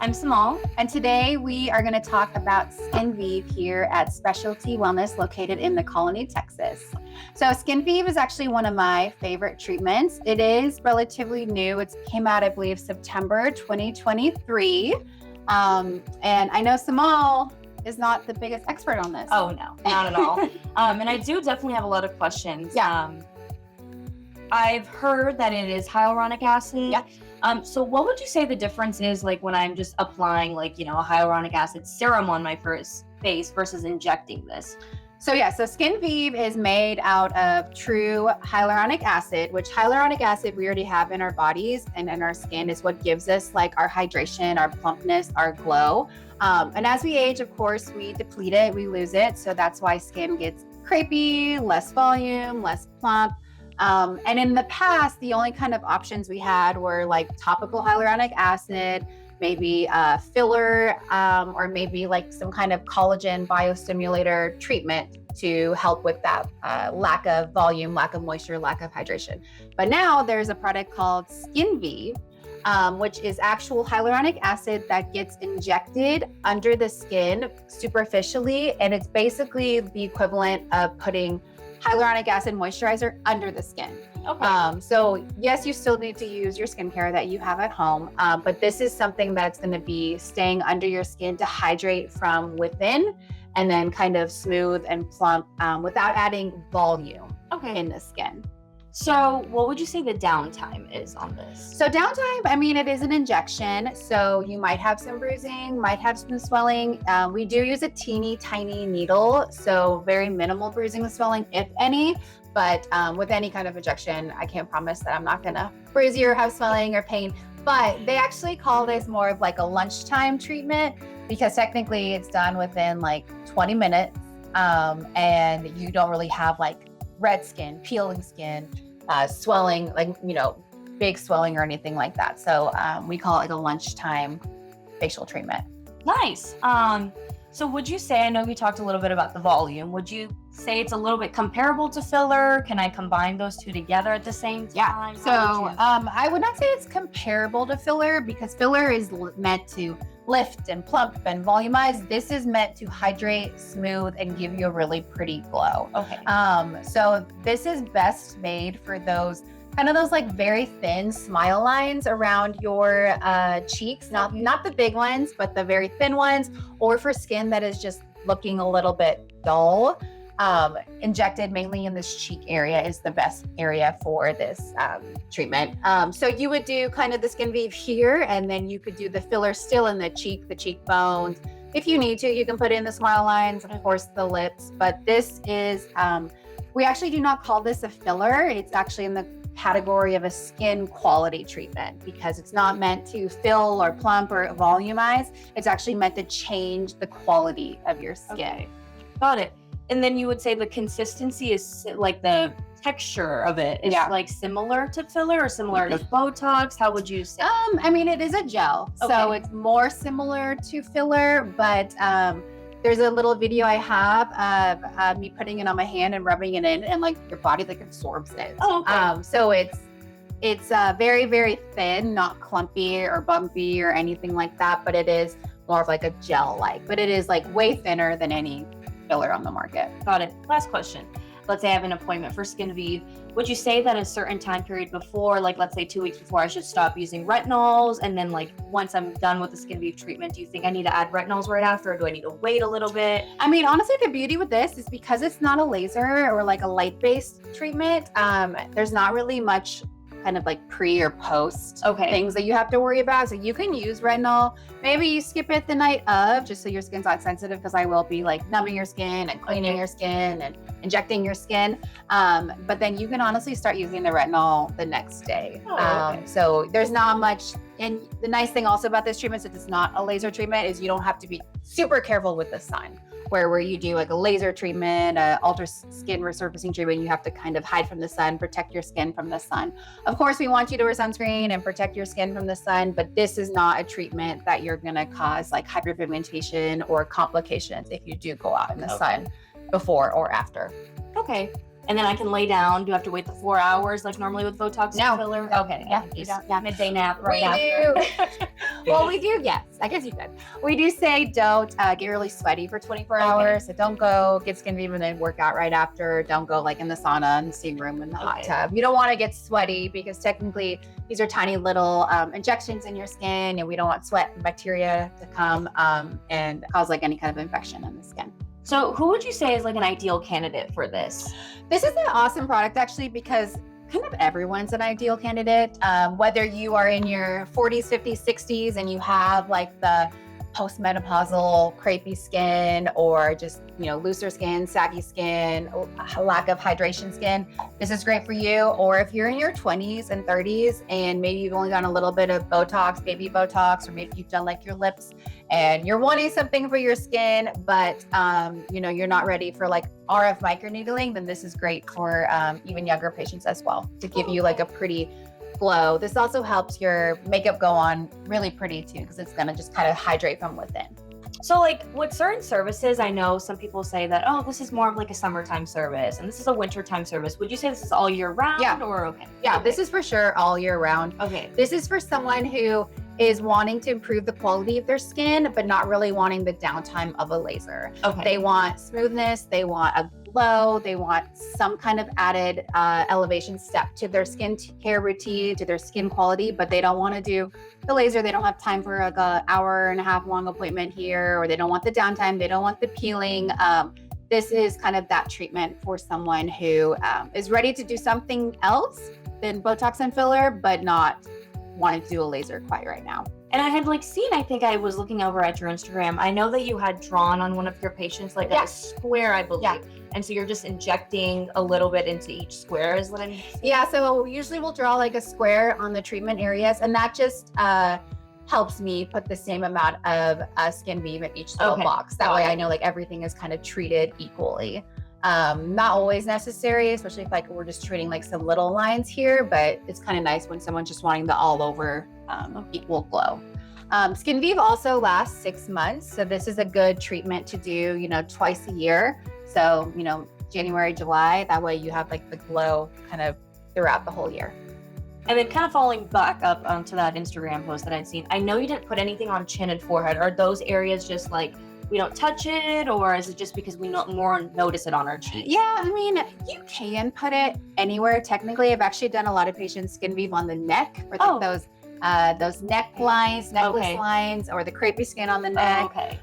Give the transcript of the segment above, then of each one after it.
I'm Semal. And today we are going to talk about Skinvive here at Specialty Wellness located in the Colony, Texas. So Skinvive is actually one of my favorite treatments. It is relatively new. It came out, I believe, September 2023. And I know Semal is not the biggest expert on this. Oh, no, not at all. And I do definitely have a lot of questions. Yeah. I've heard that it is hyaluronic acid. Yeah. So what would you say the difference is, like, when I'm just applying, like, a hyaluronic acid serum on my face versus injecting this? So Skinvive is made out of true hyaluronic acid, which hyaluronic acid we already have in our bodies and in our skin is what gives us like our hydration, our plumpness, our glow. And as we age, of course, we deplete it, we lose it. So that's why skin gets crepey, less volume, less plump. And in the past, the only kind of options we had were like topical hyaluronic acid, maybe filler, or maybe like some kind of collagen biostimulator treatment to help with that lack of volume, lack of moisture, lack of hydration. But now there's a product called Skinvive, which is actual hyaluronic acid that gets injected under the skin superficially. And it's basically the equivalent of putting hyaluronic acid moisturizer under the skin. Okay. So yes, you still need to use your skincare that you have at home, but this is something that's going to be staying under your skin to hydrate from within and then kind of smooth and plump without adding volume in the skin. So what would you say the downtime is on this? So downtime, I mean, it is an injection. So you might have some bruising, might have some swelling. We do use a teeny tiny needle. So very minimal bruising and swelling, if any. But with any kind of injection, I can't promise that I'm not gonna bruise you or have swelling or pain. But they actually call this more of like a lunchtime treatment because technically it's done within like 20 minutes. And you don't really have like red skin, peeling skin, swelling, like, big swelling or anything like that. So we call it like a lunchtime facial treatment. Nice. So would you say, I know we talked a little bit about the volume, would you say it's a little bit comparable to filler? Can I combine those two together at the same time? Yeah. So I would not say it's comparable to filler because filler is meant to lift and plump and volumize. This is meant to hydrate, smooth, and give you a really pretty glow. Okay. So this is best made for those like very thin smile lines around your cheeks, not the big ones, but the very thin ones, or for skin that is just looking a little bit dull. Injected mainly in this cheek area is the best area for this treatment. So you would do kind of the Skinvive here, and then you could do the filler still in the cheekbones. If you need to, you can put in the smile lines, of course, the lips. But this is, we actually do not call this a filler. It's actually in the category of a skin quality treatment because it's not meant to fill or plump or volumize. It's actually meant to change the quality of your skin. Okay. Got it. And then you would say the consistency is like the texture of it is like similar to filler or similar to Botox? How would you say? I mean, it is a gel, so it's more similar to filler, but there's a little video I have of me putting it on my hand and rubbing it in, and like your body like absorbs it. Oh, okay. So it's very, very thin, not clumpy or bumpy or anything like that, but it is more of like a gel-like, but it is like way thinner than any filler on the market. Got it. Last question. Let's say I have an appointment for Skinvive. Would you say that a certain time period before, like let's say 2 weeks before, I should stop using retinols? And then like once I'm done with the Skinvive treatment, do you think I need to add retinols right after, or do I need to wait a little bit? I mean, honestly, the beauty with this is because it's not a laser or like a light-based treatment, there's not really much kind of like pre or post things that you have to worry about. So you can use retinol. Maybe you skip it the night of just so your skin's not sensitive, because I will be like numbing your skin and cleaning your skin and injecting your skin. But then you can honestly start using the retinol the next day. So there's not much. And the nice thing also about this treatment, since it's not a laser treatment, is you don't have to be super careful with the sun. Where you do like a laser treatment, ultra skin resurfacing treatment, you have to kind of hide from the sun, protect your skin from the sun. Of course, we want you to wear sunscreen and protect your skin from the sun, but this is not a treatment that you're gonna cause like hyperpigmentation or complications if you do go out in the sun before or after. Okay. And then I can lay down. Do you have to wait the 4 hours like normally with Botox No. filler? No. Okay. Yeah. Midday nap right after. We do. Well, we do, yes. I guess you could. We do say don't get really sweaty for 24 hours. So don't go get Skinvive and then work out right after. Don't go like in the sauna, in the steam room, in the hot tub. You don't want to get sweaty because technically these are tiny little injections in your skin, and we don't want sweat and bacteria to come and cause like any kind of infection in the skin. So who would you say is like an ideal candidate for this? This is an awesome product actually because kind of everyone's an ideal candidate. Whether you are in your 40s, 50s, 60s, and you have like the postmenopausal crepey skin or just, looser skin, saggy skin, lack of hydration skin, this is great for you. Or if you're in your 20s and 30s and maybe you've only done a little bit of Botox, baby Botox, or maybe you've done like your lips and you're wanting something for your skin, but you're not ready for like RF microneedling, then this is great for even younger patients as well to give you like a pretty glow. This also helps your makeup go on really pretty too, because it's gonna just kind of hydrate from within. So like with certain services, I know some people say that, oh, this is more of like a summertime service and this is a wintertime service. Would you say this is all year round? Yeah. Or okay? Yeah, okay. This is for sure all year round. Okay. This is for someone who is wanting to improve the quality of their skin, but not really wanting the downtime of a laser. Okay. They want smoothness, they want a glow, they want some kind of added elevation step to their skin care routine, to their skin quality, but they don't want to do the laser. They don't have time for like an hour and a half long appointment here, or they don't want the downtime, they don't want the peeling. This is kind of that treatment for someone who is ready to do something else than Botox and filler, but not wanting to do a laser quite right now. And I had I think I was looking over at your Instagram. I know that you had drawn on one of your patients like a square, I believe. Yeah. And so you're just injecting a little bit into each square is what I'm seeing. Yeah, so usually we'll draw like a square on the treatment areas, and that just helps me put the same amount of Skinvive in each little box. That way I know like everything is kind of treated equally. Not always necessary, especially if like we're just treating like some little lines here, but it's kind of nice when someone's just wanting the all over equal glow. Skinvive also lasts 6 months. So this is a good treatment to do, twice a year. So, January, July, that way you have like the glow kind of throughout the whole year. And then kind of following back up onto that Instagram post that I'd seen, I know you didn't put anything on chin and forehead. Are those areas just like we don't touch it, or is it just because we more notice it on our cheeks? Yeah, I mean, you can put it anywhere. Technically, I've actually done a lot of patients Skinvive on the neck for those neck lines, necklace lines, or the crepey skin on the neck.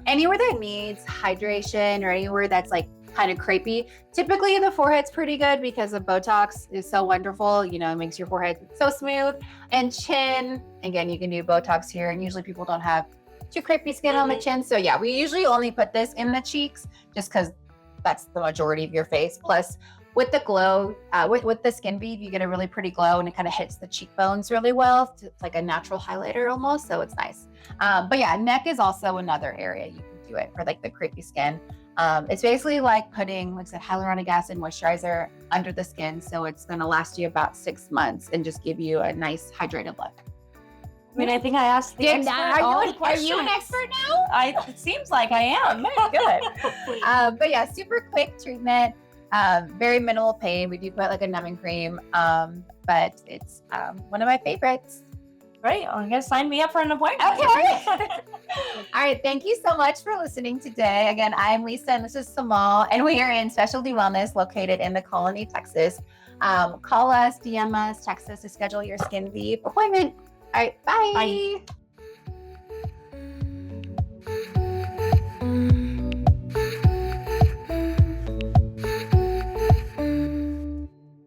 Anywhere that needs hydration or anywhere that's like kind of crepey. Typically the forehead's pretty good because the Botox is so wonderful. It makes your forehead so smooth. And chin, again, you can do Botox here, and usually people don't have too crepey skin on the chin. So yeah, we usually only put this in the cheeks just because that's the majority of your face. Plus with the glow, with the Skinvive, you get a really pretty glow, and it kind of hits the cheekbones really well. It's like a natural highlighter almost, so it's nice. But yeah, neck is also another area you can do it for like the crepey skin. It's basically like putting, like I said, hyaluronic acid moisturizer under the skin. So it's going to last you about 6 months and just give you a nice hydrated look. I mean, I think I asked the expert all the questions. Are you an expert now? It seems like I am. Good. But yeah, super quick treatment, very minimal pain. We do put like a numbing cream, but it's one of my favorites. Great. Well, I'm going to sign me up for an appointment. Okay. All right. Thank you so much for listening today. Again, I'm Lisa and this is Semal, and we are in Specialty Wellness located in the Colony, Texas. Call us, DM us, text us to schedule your Skinvive appointment. All right. Bye. Bye.